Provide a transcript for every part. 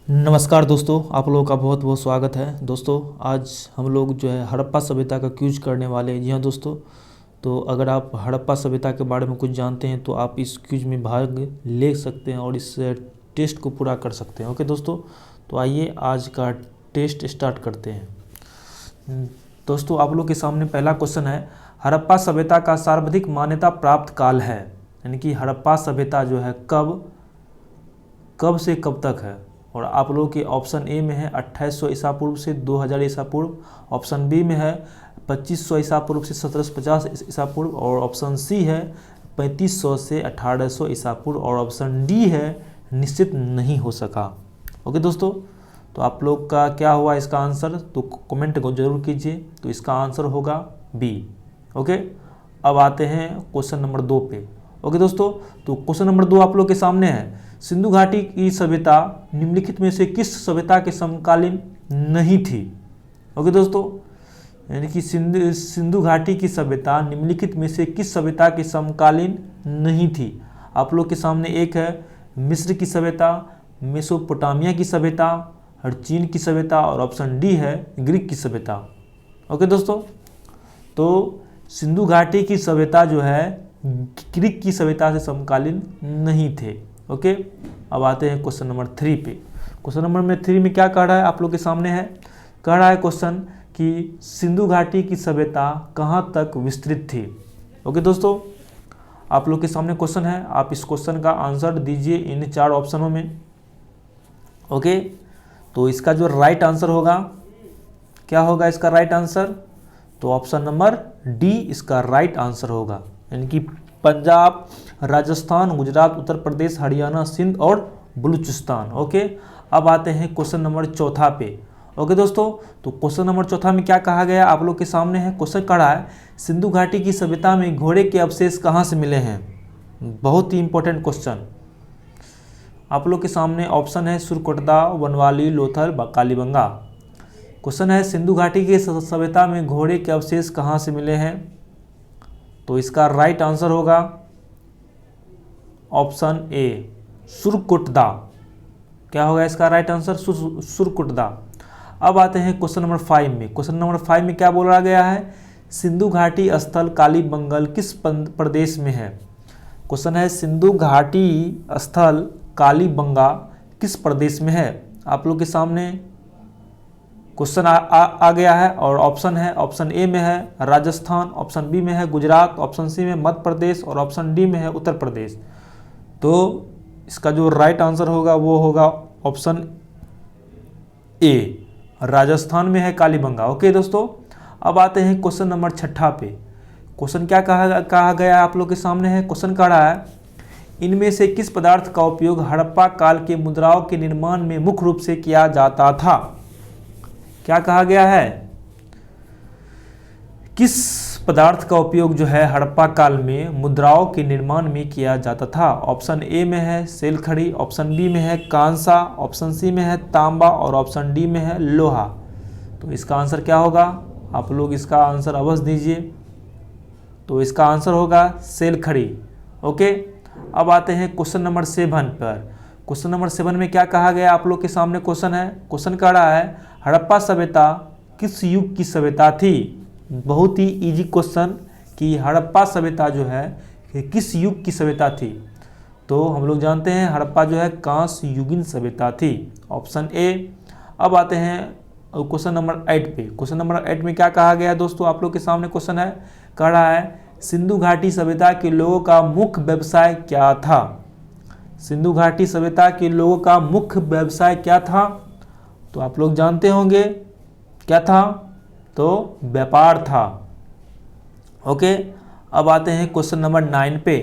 नमस्कार दोस्तों, आप लोगों का बहुत बहुत स्वागत है। दोस्तों आज हम लोग जो है हड़प्पा सभ्यता का क्विज करने वाले हैं। जी हाँ दोस्तों, तो अगर आप हड़प्पा सभ्यता के बारे में कुछ जानते हैं तो आप इस क्विज में भाग ले सकते हैं और इस टेस्ट को पूरा कर सकते हैं। ओके दोस्तों, तो आइए आज का टेस्ट स्टार्ट करते हैं। दोस्तों आप लोग के सामने पहला क्वेश्चन है, हड़प्पा सभ्यता का सर्वाधिक मान्यता प्राप्त काल है, यानी कि हड़प्पा सभ्यता जो है कब से कब तक है। और आप लोगों के ऑप्शन ए में है 2800 ईसा पूर्व से 2000 ईसा पूर्व, ऑप्शन बी में है 2500 ईसा पूर्व से 1750 ईसा पूर्व, और ऑप्शन सी है 3500 से 1800 ईसा पूर्व, और ऑप्शन डी है निश्चित नहीं हो सका। ओके दोस्तों, तो आप लोग का क्या हुआ इसका आंसर, तो कमेंट को जरूर कीजिए। तो इसका आंसर होगा बी। ओके, अब आते हैं क्वेश्चन नंबर 2 पे। ओके दोस्तों, तो क्वेश्चन नंबर 2 आप लोग के सामने है, सिंधु घाटी की सभ्यता निम्नलिखित में से किस सभ्यता के समकालीन नहीं थी। ओके दोस्तों, यानी कि सिंधु घाटी की सभ्यता निम्नलिखित में से किस सभ्यता के समकालीन नहीं थी। आप लोग के सामने एक है मिस्र की सभ्यता, मेसोपोटामिया की सभ्यता और चीन की सभ्यता, और ऑप्शन डी है ग्रीक की सभ्यता। ओके दोस्तों, तो सिंधु घाटी की सभ्यता जो है ग्रीक की सभ्यता से समकालीन नहीं थे। ओके, अब आते हैं क्वेश्चन नंबर 3 पे। क्वेश्चन नंबर 3 में क्या कह रहा है आप लोग के सामने है, कह रहा है क्वेश्चन कि सिंधु घाटी की सभ्यता कहाँ तक विस्तृत थी। ओके दोस्तों, आप लोग के सामने क्वेश्चन है, आप इस क्वेश्चन का आंसर दीजिए इन 4 ऑप्शनों में। ओके, तो इसका जो राइट आंसर होगा, क्या होगा इसका राइट आंसर, तो ऑप्शन नंबर डी इसका राइट आंसर होगा, यानी कि पंजाब, राजस्थान, गुजरात, उत्तर प्रदेश, हरियाणा, सिंध और बलूचिस्तान। ओके, अब आते हैं क्वेश्चन नंबर 4 पे। ओके दोस्तों, तो क्वेश्चन नंबर 4 में क्या कहा गया आप लोग के सामने है, क्वेश्चन कहा है सिंधु घाटी की सभ्यता में घोड़े के अवशेष कहाँ से मिले हैं। बहुत ही इंपॉर्टेंट क्वेश्चन। आप लोग के सामने ऑप्शन है सुरकोटदा, वनवाली, लोथल, कालीबंगा। क्वेश्चन है सिंधु घाटी की सभ्यता में घोड़े के अवशेष कहाँ से मिले हैं, तो इसका राइट आंसर होगा ऑप्शन ए सुरकुटदा। क्या होगा इसका राइट आंसर, सुरकुटदा। अब आते हैं क्वेश्चन नंबर 5 में। क्वेश्चन नंबर 5 में क्या बोला गया है, सिंधु घाटी स्थल कालीबंगल किस प्रदेश में है। क्वेश्चन है सिंधु घाटी स्थल कालीबंगा किस प्रदेश में है। आप लोग के सामने क्वेश्चन आ गया है, और ऑप्शन है, ऑप्शन ए में है राजस्थान, ऑप्शन बी में है गुजरात, ऑप्शन सी में मध्य प्रदेश, और ऑप्शन डी में है उत्तर प्रदेश। तो इसका जो राइट आंसर होगा वो होगा ऑप्शन ए, राजस्थान में है कालीबंगा। ओके दोस्तों, अब आते हैं क्वेश्चन नंबर 6 पे। क्वेश्चन क्या कहा गया है आप लोग के सामने है, क्वेश्चन कह रहा है इनमें से किस पदार्थ का उपयोग हड़प्पा काल के मुद्राओं के निर्माण में मुख्य रूप से किया जाता था। क्या कहा गया है, किस पदार्थ का उपयोग जो है हड़प्पा काल में मुद्राओं के निर्माण में किया जाता था। ऑप्शन ए में है सेलखड़ी, ऑप्शन बी में है कांसा, ऑप्शन सी में है तांबा, और ऑप्शन डी में है लोहा। तो इसका आंसर क्या होगा, आप लोग इसका आंसर अवश्य दीजिए। तो इसका आंसर होगा सेलखड़ी। ओके, अब आते हैं क्वेश्चन नंबर 7 पर। क्वेश्चन नंबर 7 में क्या कहा गया आप लोग के सामने क्वेश्चन है, क्वेश्चन कह रहा है हड़प्पा सभ्यता किस युग की सभ्यता थी। बहुत ही इजी क्वेश्चन कि हड़प्पा सभ्यता जो है किस युग की सभ्यता थी। तो हम लोग जानते हैं हड़प्पा जो है कांस्य युगीन सभ्यता थी, ऑप्शन ए। अब आते हैं क्वेश्चन नंबर 8 पे। क्वेश्चन नंबर 8 में क्या कहा गया है दोस्तों, आप लोग के सामने क्वेश्चन है, कह रहा है सिंधु घाटी सभ्यता के लोगों का मुख्य व्यवसाय क्या था। सिंधु घाटी सभ्यता के लोगों का मुख्य व्यवसाय क्या था, तो आप लोग जानते होंगे क्या था, तो व्यापार था। ओके, अब आते हैं क्वेश्चन नंबर 9 पे।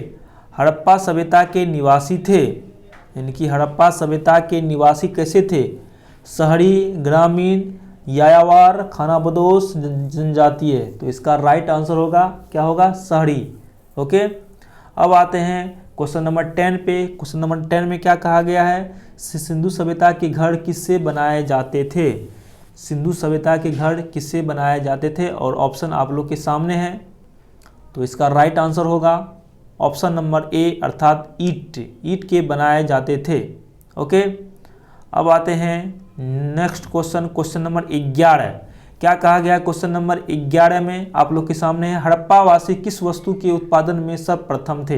हड़प्पा सभ्यता के निवासी थे, यानी कि हड़प्पा सभ्यता के निवासी कैसे थे, शहरी, ग्रामीण, यायावर, खानाबदोश, जनजातीय। तो इसका राइट आंसर होगा, क्या होगा, शहरी। ओके, अब आते हैं क्वेश्चन नंबर 10 पे। क्वेश्चन नंबर 10 में क्या कहा गया है, सिंधु सभ्यता के घर किससे बनाए जाते थे। सिंधु सभ्यता के घर किससे बनाए जाते थे, और ऑप्शन आप लोग के सामने है। तो इसका राइट आंसर होगा ऑप्शन नंबर ए, अर्थात ईंट के बनाए जाते थे। ओके, अब आते हैं नेक्स्ट क्वेश्चन, क्वेश्चन नंबर 11। क्या कहा गया क्वेश्चन नंबर 11 में आप लोग के सामने है, हड़प्पा वासी किस वस्तु के उत्पादन में सर्वप्रथम थे?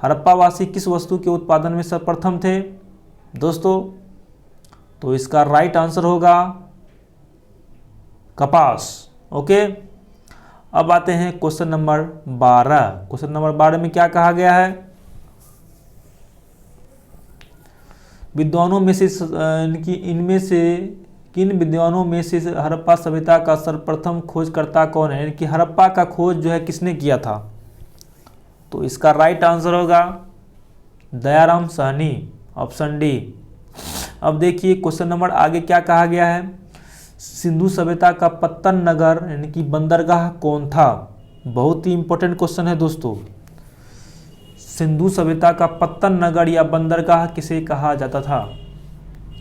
हड़प्पा वासी किस वस्तु के उत्पादन में सर्वप्रथम थे दोस्तों? तो इसका राइट आंसर होगा कपास। ओके, अब आते हैं क्वेश्चन नंबर 12। क्वेश्चन नंबर 12 में क्या कहा गया है? विद्वानों में से इनमें से किन विद्वानों में से हड़प्पा सभ्यता का सर्वप्रथम खोजकर्ता कौन है? यानी कि हड़प्पा का खोज जो है किसने किया था? तो इसका राइट आंसर होगा दयाराम साहनी, ऑप्शन डी। अब देखिए क्वेश्चन नंबर आगे क्या कहा गया है? सिंधु सभ्यता का पत्तन नगर यानी कि बंदरगाह कौन था? बहुत ही इंपॉर्टेंट क्वेश्चन है दोस्तों। सिंधु सभ्यता का पत्तन नगर या बंदरगाह किसे कहा जाता था?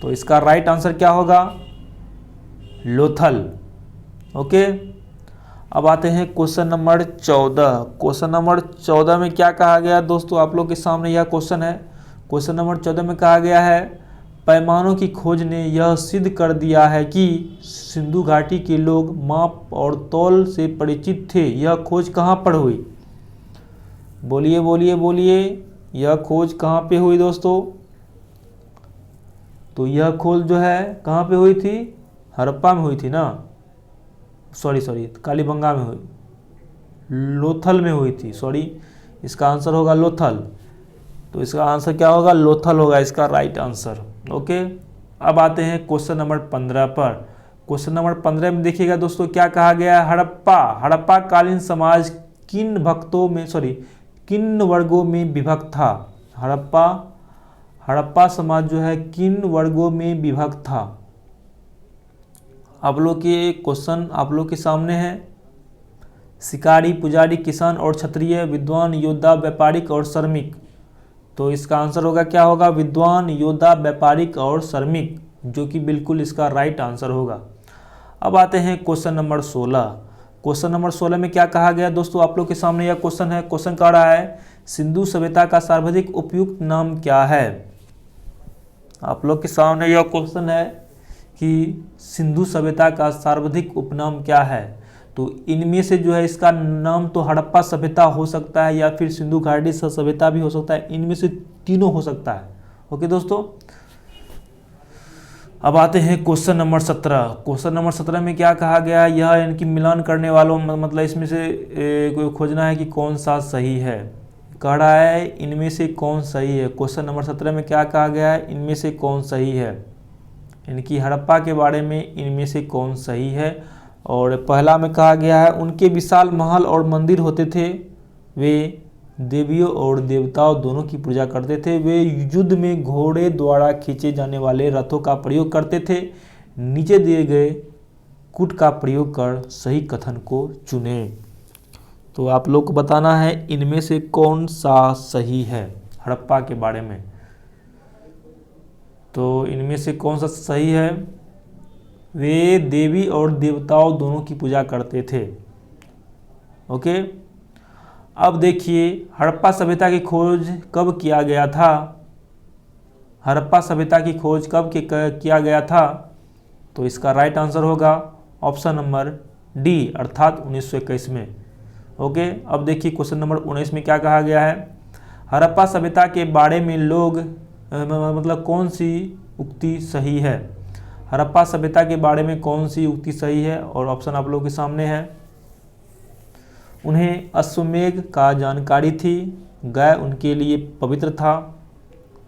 तो इसका राइट आंसर क्या होगा? लोथल। ओके, अब आते हैं क्वेश्चन नंबर 14। क्वेश्चन नंबर 14 में क्या कहा गया दोस्तों? आप लोग के सामने यह क्वेश्चन है। क्वेश्चन नंबर 14 में कहा गया है, पैमानों की खोज ने यह सिद्ध कर दिया है कि सिंधु घाटी के लोग माप और तौल से परिचित थे। यह खोज कहाँ पर हुई? बोलिए बोलिए बोलिए, यह खोज कहाँ पे हुई दोस्तों? तो यह खोज जो है कहाँ पे हुई थी? हड़प्पा में हुई थी ना, सॉरी कालीबंगा में हुई, लोथल में हुई थी, सॉरी। इसका आंसर होगा लोथल। तो इसका आंसर क्या होगा? लोथल होगा इसका राइट आंसर। ओके, अब आते हैं क्वेश्चन नंबर 15 पर। क्वेश्चन नंबर 15 में देखिएगा दोस्तों क्या कहा गया है? हड़प्पा कालीन समाज किन वर्गों में विभक्त था? हड़प्पा समाज जो है किन वर्गों में विभक्त था? आप लोग के क्वेश्चन आप लोग के सामने है। शिकारी, पुजारी, किसान और क्षत्रिय, विद्वान, योद्धा, व्यापारिक और श्रमिक। तो इसका आंसर होगा क्या होगा? विद्वान, योद्धा, व्यापारिक और श्रमिक, जो कि बिल्कुल इसका राइट आंसर होगा। अब आते हैं क्वेश्चन नंबर 16। क्वेश्चन नंबर 16 में क्या कहा गया दोस्तों? आप लोग के सामने यह क्वेश्चन है। क्वेश्चन कह रहा है, सिंधु सभ्यता का सर्वाधिक उपयुक्त नाम क्या है? आप लोग के सामने यह क्वेश्चन है कि सिंधु सभ्यता का सर्वाधिक उपनाम क्या है? तो इनमें से जो है इसका नाम तो हड़प्पा सभ्यता हो सकता है या फिर सिंधु घाटी सभ्यता भी हो सकता है। इनमें से तीनों हो सकता है। ओके दोस्तों, अब आते हैं क्वेश्चन नंबर 17। क्वेश्चन नंबर 17 में क्या कहा गया? यह इनकी मिलान करने वालों मतलब इसमें से खोजना है कि कौन सा सही है। कह रहा है इनमें से कौन सही है। क्वेश्चन नंबर 17 में क्या कहा गया है? इनमें से कौन सही है, इनकी हड़प्पा के बारे में इनमें से कौन सही है। और पहला में कहा गया है, उनके विशाल महल और मंदिर होते थे, वे देवियों और देवताओं दोनों की पूजा करते थे, वे युद्ध में घोड़े द्वारा खींचे जाने वाले रथों का प्रयोग करते थे। नीचे दिए गए कूट का प्रयोग कर सही कथन को चुने। तो आप लोग को बताना है इनमें से कौन सा सही है हड़प्पा के बारे में। तो इनमें से कौन सा सही है? वे देवी और देवताओं दोनों की पूजा करते थे। ओके, अब देखिए हड़प्पा सभ्यता की खोज कब किया गया था? हड़प्पा सभ्यता की खोज कब किया गया था? तो इसका राइट आंसर होगा ऑप्शन नंबर डी, अर्थात 1921 में। ओके, अब देखिए क्वेश्चन नंबर 19 में क्या कहा गया है? हड़प्पा सभ्यता के बारे में लोग मतलब कौन सी उक्ति सही है? हड़प्पा सभ्यता के बारे में कौन सी उक्ति सही है? और ऑप्शन आप लोगों के सामने है। उन्हें अश्वमेध का जानकारी थी, गाय उनके लिए पवित्र था,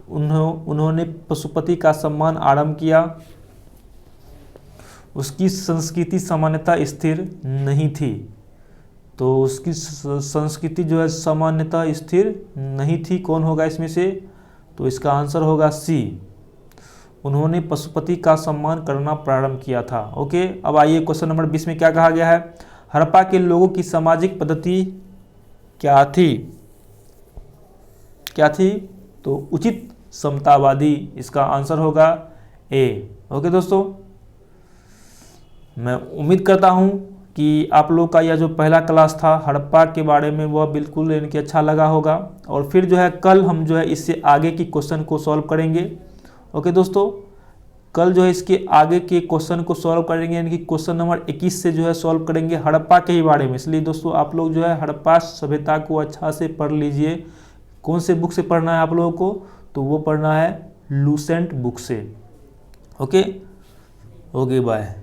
उन्होंने पशुपति का सम्मान आरंभ किया, उसकी संस्कृति सामान्यतः स्थिर नहीं थी। तो उसकी संस्कृति जो है सामान्यतः स्थिर नहीं थी। कौन होगा इसमें से? तो इसका आंसर होगा सी, उन्होंने पशुपति का सम्मान करना प्रारंभ किया था। ओके, अब आइए क्वेश्चन नंबर 20 में क्या कहा गया है? हड़प्पा के लोगों की सामाजिक पद्धति क्या थी? तो उचित समतावादी, इसका आंसर होगा ए। ओके दोस्तों, मैं उम्मीद करता हूं कि आप लोग का यह जो पहला क्लास था हड़प्पा के बारे में वह बिल्कुल इनके अच्छा लगा होगा। और फिर जो है कल हम जो है इससे आगे की क्वेश्चन को सॉल्व करेंगे। ओके दोस्तों, कल जो है इसके आगे के क्वेश्चन को सॉल्व करेंगे, यानी कि क्वेश्चन नंबर 21 से जो है सॉल्व करेंगे हड़प्पा के ही बारे में। इसलिए दोस्तों आप लोग जो है हड़प्पा सभ्यता को अच्छा से पढ़ लीजिए। कौन से बुक से पढ़ना है आप लोगों को, तो वो पढ़ना है लूसेंट बुक से। Okay bye.